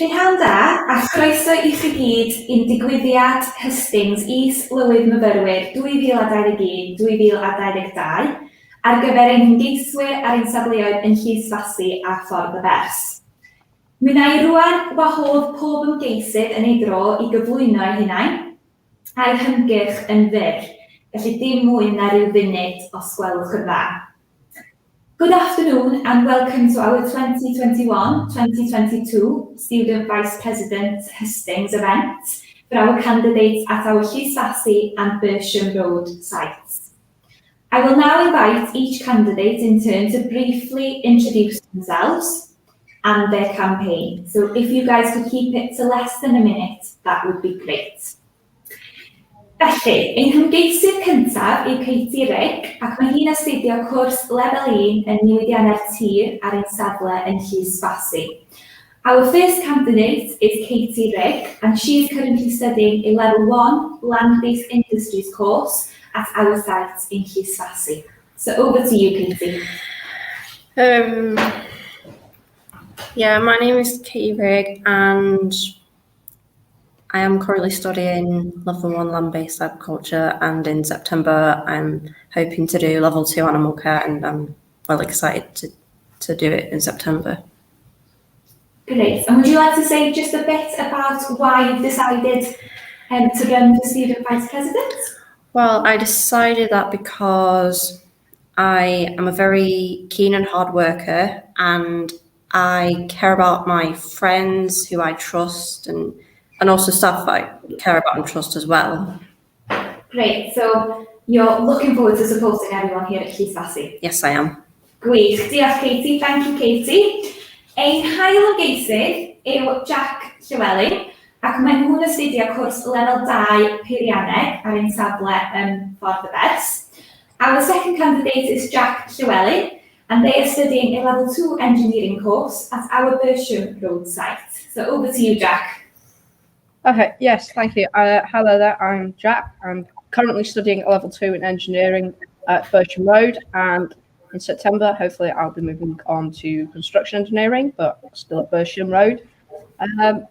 Prynhawn da, a chroeso i chi gyd i'n digwyddiad Hustings is-lywydd-myfyrwyr 2021-2022 ar gyfer ein hyngeiswyr ar ein safleoedd yn Llysfasi a ffordd y Bers. Mi wna i rwan wahodd pob ymgeisydd yn ei dro i gyflwyno eu hunain a'r hymgyrch yn fyr, felly dim mwy na ryw funud os gwelwch yn dda. Good afternoon and welcome to our 2021-2022 Student Vice President Hustings event for our candidates at our Llysfasi and Bersham Road sites. I will now invite each candidate in turn to briefly introduce themselves and their campaign. So if you guys could keep it to less than a minute, that would be great. Felly, ein hymgeisydd cyntaf yw Rigg, ac mae hi'n astudio cwrs lefel 1 yn newidiannau'r tir ar ein safle yn Llysfasi. Our first candidate is Rigg, and she is currently studying a level 1 Landbased Industries course at our site in Llysfasi. So over to you, Katie. My name is Rigg, and I am currently studying level 1 land-based agriculture, and in September I'm hoping to do level 2 animal care, and I'm well excited to do it in September. Great. And would you like to say just a bit about why you've decided to run for Student Vice President? Well, I decided that because I am a very keen and hard worker, and I care about my friends who I trust, and also staff I care about and trust as well. Great, so you're looking forward to supporting everyone here at Llysfasi? Yes, I am. Gwych, diolch Katie, thank you Katie. Ein hael ymgeisydd yw Jack Llewellyn, ac mae nhw'n astudio cwrs lefel 2 peirianneg ar ein safle yn ffordd y Bers. Our second candidate is Jack Llewellyn, and they are studying a level 2 engineering course at our Bersham Road site. So over to you, Jack. Okay, yes, thank you. Hello there, I'm Jack. I'm currently studying a level 2 in engineering at Bersham Road, and in September, hopefully I'll be moving on to construction engineering, but still at Bersham Road. I've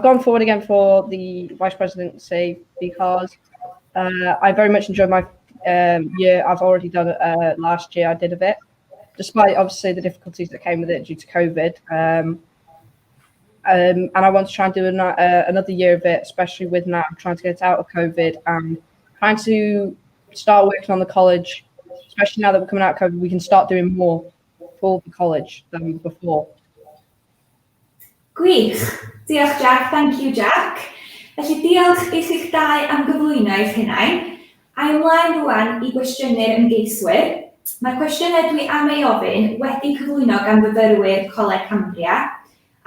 gone forward again for the vice presidency because I very much enjoyed my year. I've already done it last year, I did a bit, despite obviously the difficulties that came with it due to COVID. And I want to try and do another year of it, especially with now trying to get out of COVID and trying to start working on the college, especially now that we're coming out of COVID, we can start doing more for the college than before. Gwych. Diolch Jack, thank you Jack. Felly diolch i chi'ch dau am gyflwyno eich hunain. A ymlaen rwan I gwestiynu'r ymgeiswyr. Mae'r cwestiynau dwi am ei ofyn wedi cyflwyno gan fyfyrwyr Coleg Cambria,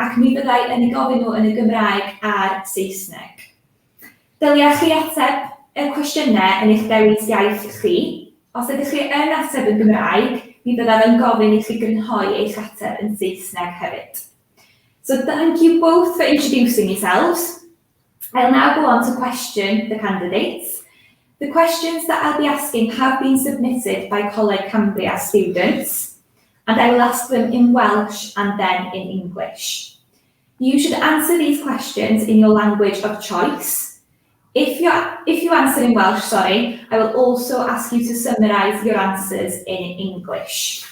ac mi byddai yn ei gofyn nhw yn y Gymraeg a'r Saesneg. Dylia chi ateb y cwestiynau yn eich dewis iaith chi. Os ydych chi yn ateb yn Gymraeg, mi byddaf yn gofyn I chi grynhoi eich ateb yn Saesneg hefyd. So thank you both for introducing yourselves. I'll now go on to question the candidates. The questions that I'll be asking have been submitted by Coleg Cambria students, and I will ask them in Welsh and then in English. You should answer these questions in your language of choice. If you answer in Welsh, I will also ask you to summarise your answers in English.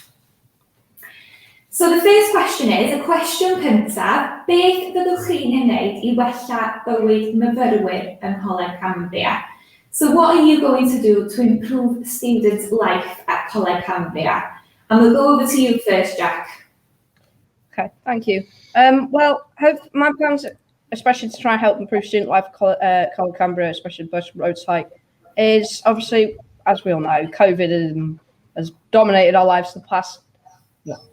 So the first question is, y cwestiwn cyntaf, beth fyddwch chi'n wneud I wella bywyd myfyrwyr ym Coleg Cambria? So what are you going to do to improve students' life at Coleg Cambria? And we'll go over to you first, Jack. Okay, thank you. Well, my plans, especially to try and help improve student life at Coleg Cambria, especially the Bersham Road site, is obviously, as we all know, COVID has dominated our lives for the past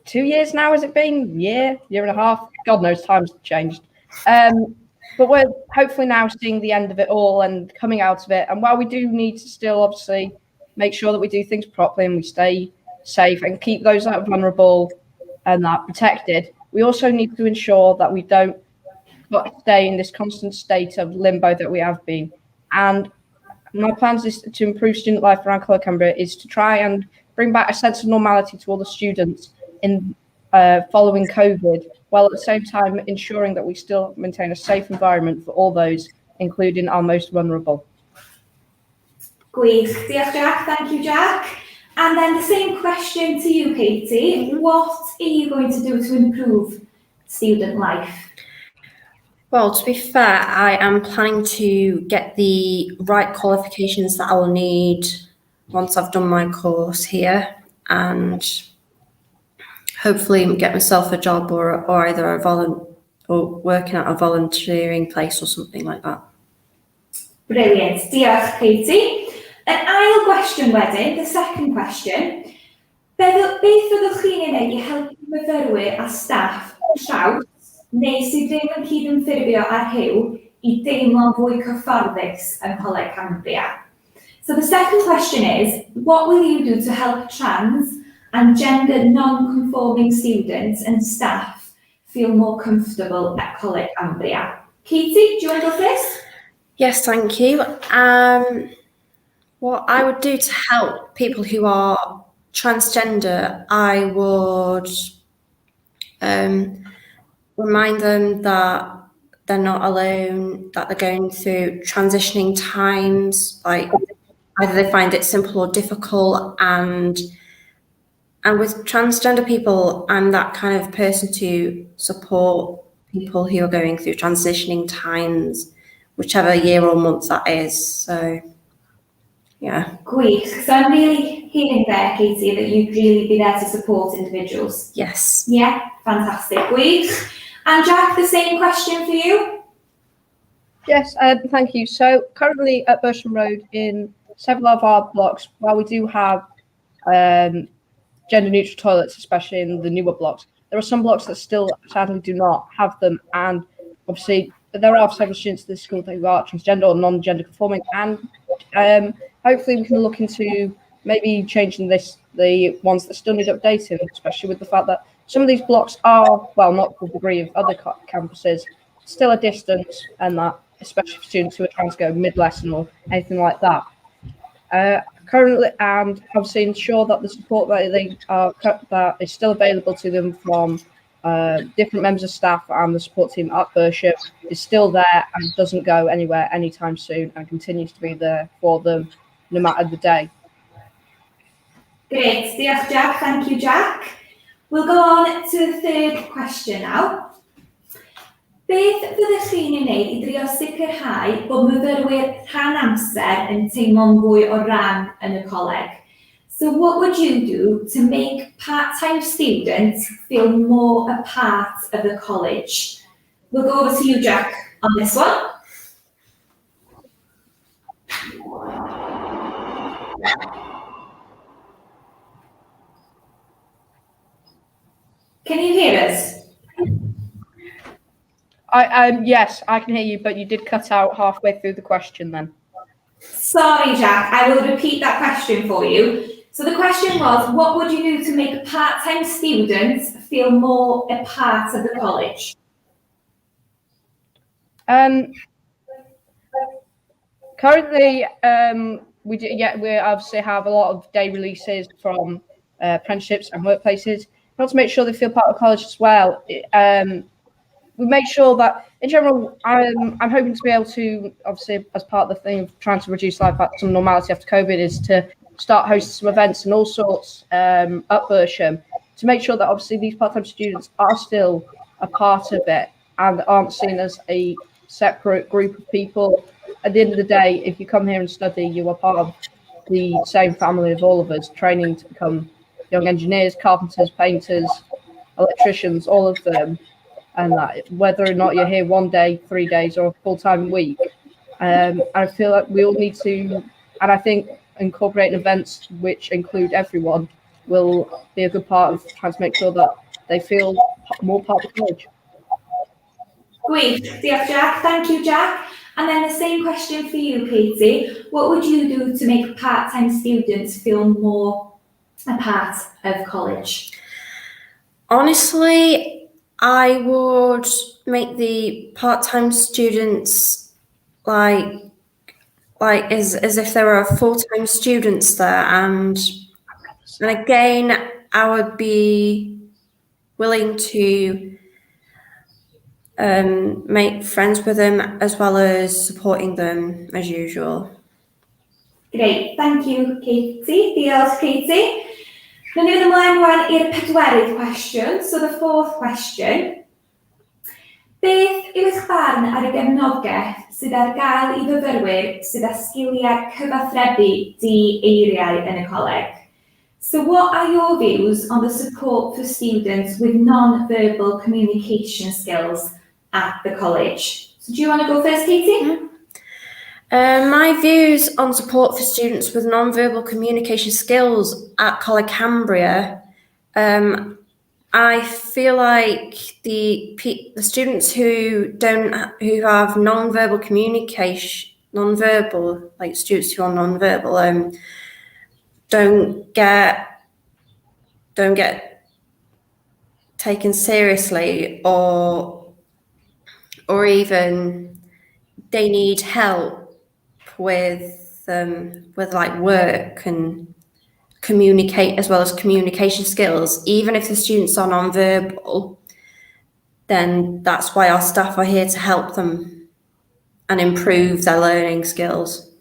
2 years now, has it been? Year and a half? God knows, time's changed. But we're hopefully now seeing the end of it all and coming out of it. And while we do need to still obviously make sure that we do things properly and we stay safe and keep those that are vulnerable and that protected, we also need to ensure that we don't stay in this constant state of limbo that we have been. And my plans is to improve student life around Coleg Cambria is to try and bring back a sense of normality to all the students in following COVID, while at the same time ensuring that we still maintain a safe environment for all those, including our most vulnerable. Gwych. Diolch, Jack. Thank you, Jack. And then the same question to you, Katie. What are you going to do to improve student life? Well, to be fair, I am planning to get the right qualifications that I will need once I've done my course here, and hopefully get myself a job or either or working at a volunteering place or something like that. Brilliant. Diolch, Katie. An ail gwestiwn wedyn, the second question. Beth fyddwch chi'n ei wneud i helpu myfyrwyr a staff traws neu sydd ddim yn cydymffurfio ar Huw i deimlo'n fwy cyfforddus yn Coleg Cambria? So the second question is, what will you do to help trans and gender non-conforming students and staff feel more comfortable at Coleg Cambria? Katie, do you want to go first? Yes, thank you. What I would do to help people who are transgender, I would remind them that they're not alone, that they're going through transitioning times, like either they find it simple or difficult, and with transgender people, I'm that kind of person to support people who are going through transitioning times, whichever year or month that is. So, yeah. Great. So I'm really hearing there, Katie, that you'd really be there to support individuals. Yes. Yeah, fantastic. Great. And Jack, the same question for you. Yes, thank you. So currently at Bersham Road, in several of our blocks, while we do have gender neutral toilets, especially in the newer blocks, there are some blocks that still sadly do not have them. And obviously there are several students at this school who are transgender or non-gender conforming, and hopefully we can look into maybe changing the ones that still need updating, especially with the fact that some of these blocks are, well, not to the degree of other campuses, still a distance, and that, especially for students who are trying to go mid-lesson or anything like that. Currently, and obviously ensure that the support that is still available to them from different members of staff and the support team at Bersham is still there and doesn't go anywhere anytime soon, and continues to be there for them no matter the day. Great. Diolch, Jack. Thank you, Jack. We'll go on to the third question now. Beth fyddech chi'n ei wneud i drio sicrhau bod myfyrwyr rhan amser yn teimlo'n fwy o ran yn y coleg? So what would you do to make part-time students feel more a part of the college? We'll go over to you, Jack, on this one. Can you hear us? Yes, I can hear you, but you did cut out halfway through the question then. Sorry, Jack. I will repeat that question for you. So the question was, what would you do to make part-time students feel more a part of the college? Currently, we obviously have a lot of day releases from apprenticeships and workplaces. We want to make sure they feel part of college as well. We make sure that, in general, I'm hoping to be able to, obviously, as part of the thing of trying to reduce life back to some normality after COVID, is to start hosting some events and all sorts at Bersham to make sure that, obviously, these part-time students are still a part of it and aren't seen as a separate group of people. At the end of the day, if you come here and study, you are part of the same family of all of us, training to become young engineers, carpenters, painters, electricians, all of them. And that, whether or not you're here 1 day, 3 days, or a full-time week, I feel like we all need to, and I think incorporating events which include everyone will be a good part of trying to make sure that they feel more part of the college. Great. Diolch, Jack. Thank you, Jack. And then the same question for you, Katie. What would you do to make part-time students feel more a part of college? Honestly, I would make the part-time students like as if there were full-time students there, and again I would be willing to make friends with them as well as supporting them as usual. Great, thank you, Katie. Diolch, Katie. Nawn ni fynd ymlaen rwan i'r pedwerydd cwestiwn, so the fourth question. Beth yw eich barn ar y gefnogaeth sydd ar gael i fyfyrwyr sydd â sgiliau cyfathrebu di-eiriau yn y coleg? So what are your views on the support for students with non-verbal communication skills at the college? So do you want to go first, Katie? My views on support for students with non-verbal communication skills at Coleg Cambria, I feel like the students who have non-verbal communication, like students who are non-verbal, don't get taken seriously, or even they need help with like work and communicate, as well as communication skills. Even if the students are non-verbal, then that's why our staff are here to help them and improve their learning skills.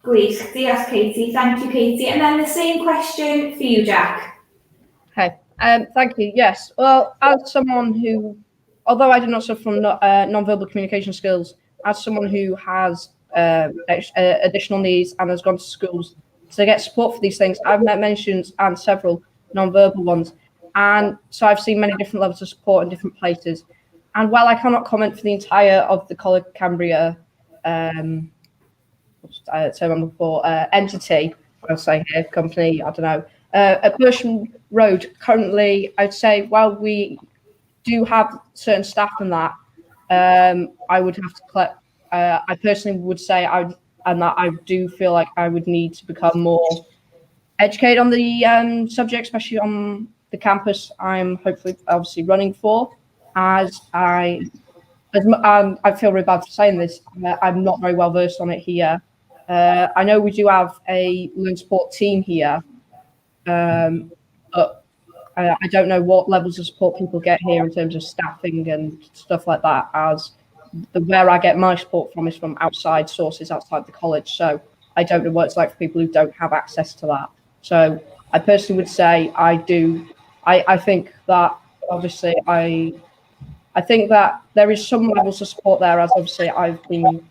Gwych, diolch Katie, thank you Katie. And then the same question for you, Jack. Okay, thank you. Yes, well, as someone who, although I do not suffer from non-verbal communication skills, as someone who has additional needs and has gone to schools to get support for these things, I've met many students and several non-verbal ones, and so I've seen many different levels of support in different places. And while I cannot comment for the entire of the Coleg Cambria entity, I'll say here, company, I don't know, at Bersham Road, currently, I'd say, while we do have certain staff in that, I would have to collect, I personally would say I do feel like I would need to become more educated on the subject, especially on the campus I'm hopefully obviously running for, as I feel really bad for saying this, I'm not very well versed on it here. I know we do have a learn support team here, but I don't know what levels of support people get here in terms of staffing and stuff like that, as where I get my support from is from outside sources outside the college. So I don't know what it's like for people who don't have access to that. So I personally would say I think that obviously I think that there is some levels of support there, as obviously I've been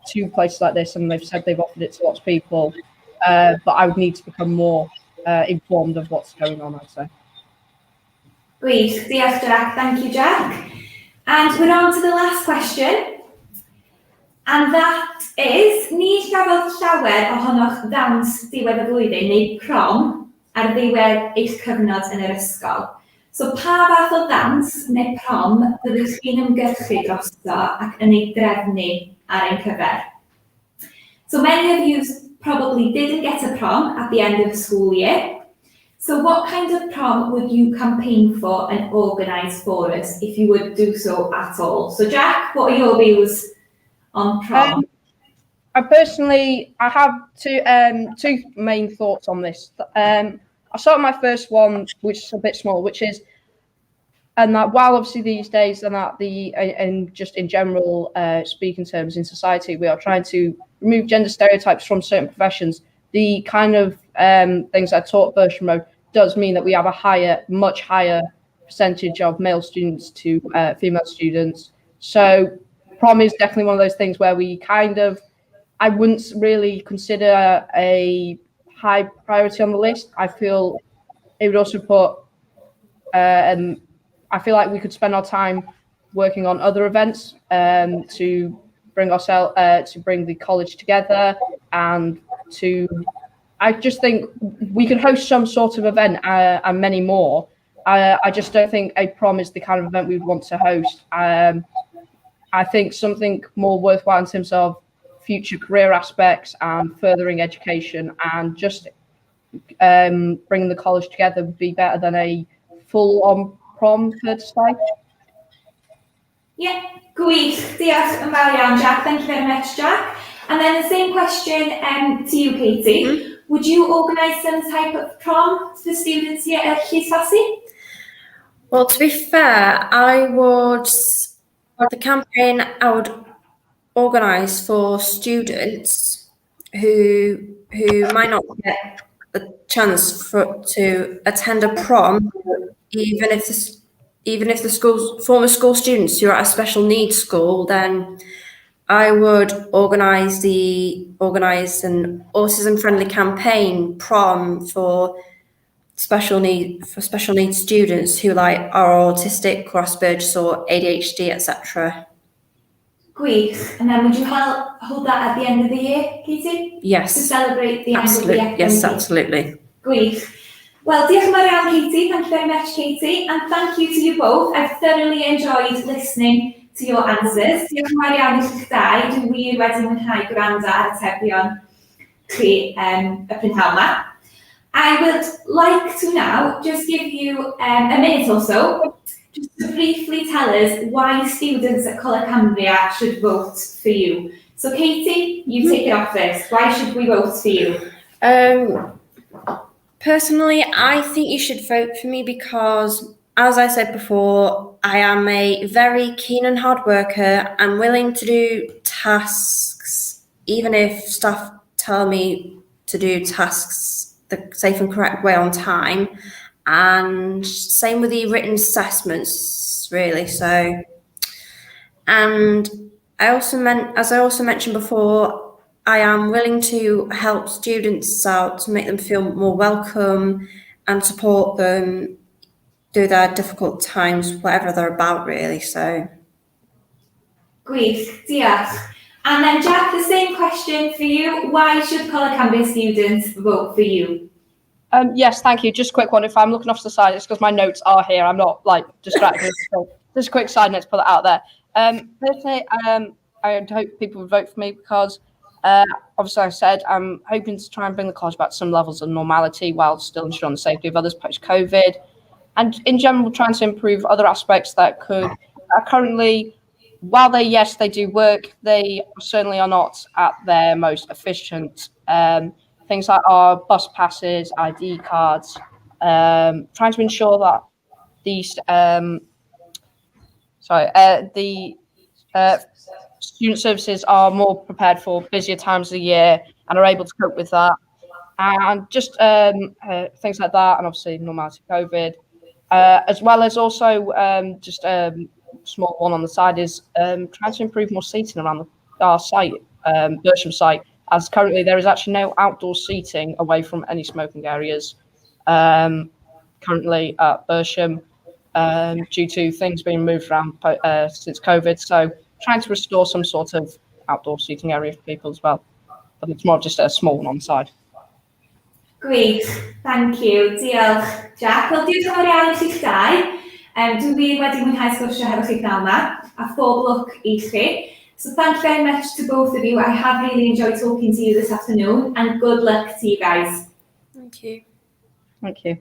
to places like this and they've said they've offered it to lots of people, but I would need to become more informed of what's going on, I'd say. Gwych, diolch Jack, thank you Jack. And we're on to the last question, and that is, ni gafodd llawer ohonoch ddawns diwedd y flwyddyn neu prom ar ddiwedd eich cyfnod yn yr ysgol. So pa fath o ddawns neu prom byddwch chi'n ymgyrchu drosto ac yn ei drefnu ar ein cyfer? So many of you probably didn't get a prom at the end of the school year. So what kind of prom would you campaign for and organise for us if you would do so at all? So Jack, what are your views on prom? I have two main thoughts on this. I'll start with my first one, which is a bit small, which is, and that while obviously these days and just in general speaking terms in society, we are trying to remove gender stereotypes from certain professions, the kind of things I taught Bersham Road does mean that we have a much higher percentage of male students to female students. So prom is definitely one of those things where we I wouldn't really consider a high priority on the list. I feel it would also put, I feel like we could spend our time working on other events to bring the college together, and I just think we could host some sort of event and many more. I just don't think a prom is the kind of event we would want to host. I think something more worthwhile in terms of future career aspects and furthering education and just bringing the college together would be better than a full-on prom, per se. Yeah, gwych. Diolch yn fawr iawn, Jack. Thank you very much, Jack. And then the same question to you, Katie. Mm-hmm. Would you organise some type of prom for students here at Llysfasi? Well, to be fair, the campaign I would organise for students who might not get the chance to attend a prom, even if the former school students who are at a special needs school, then I would organise an autism-friendly campaign prom for special needs students who are autistic, or Asperger's, or ADHD, etc. Gwych. And then would you hold that at the end of the year, Katie? Yes. To celebrate the Absolutely. end of the academic Yes, year? absolutely. Gwych. Well, diolch yn fawr iawn, Katie. Thank you very much, Katie. And thank you to you both. I've thoroughly enjoyed listening to your answers. Diolch yn fawr iawn i chi'ch dau. Dwi'n wir wedi mwynhau gwrando ar atebion chi y prynhawn yma. I would like to now just give you a minute or so just to briefly tell us why students at Coleg Cambria should vote for you. So Katie, you take it off first. Why should we vote for you? Personally, I think you should vote for me because, as I said before, I am a very keen and hard worker. I'm willing to do tasks, even if staff tell me to do tasks the safe and correct way on time. And same with the written assessments, really. So, and as I also mentioned before, I am willing to help students out to make them feel more welcome and support them through their difficult times, whatever they're about, really. So, Gwych, diolch. And then Jack, the same question for you. Why should Coleg Cambria students vote for you? Yes, thank you. Just a quick one. If I'm looking off to the side, it's because my notes are here. I'm not distracted. So just a quick side note to put that out there. Personally, I hope people would vote for me because, obviously, I said I'm hoping to try and bring the college back to some levels of normality while still ensuring the safety of others post-COVID, and in general, trying to improve other aspects that are currently, while they do work, they certainly are not at their most efficient. Things like our bus passes, ID cards, trying to ensure that the student services are more prepared for busier times of the year and are able to cope with that. And just things like that, and obviously normality of COVID, as well as also just a small one on the side is trying to improve more seating around our site, Bersham site, as currently there is actually no outdoor seating away from any smoking areas currently at Bersham due to things being moved around since COVID. So trying to restore some sort of outdoor seating area for people as well. But it's more just a small one on the side. Great, thank you. Diolch, Jack. Wel, diolch yn fawr iawn i chi'ch dau. Dwi'n wir wedi mwynhau sgwrsio hefo chi'ch naw yma, a phob lwc I chi. So thank you very much to both of you. I have really enjoyed talking to you this afternoon, and good luck to you guys. Thank you. Thank you.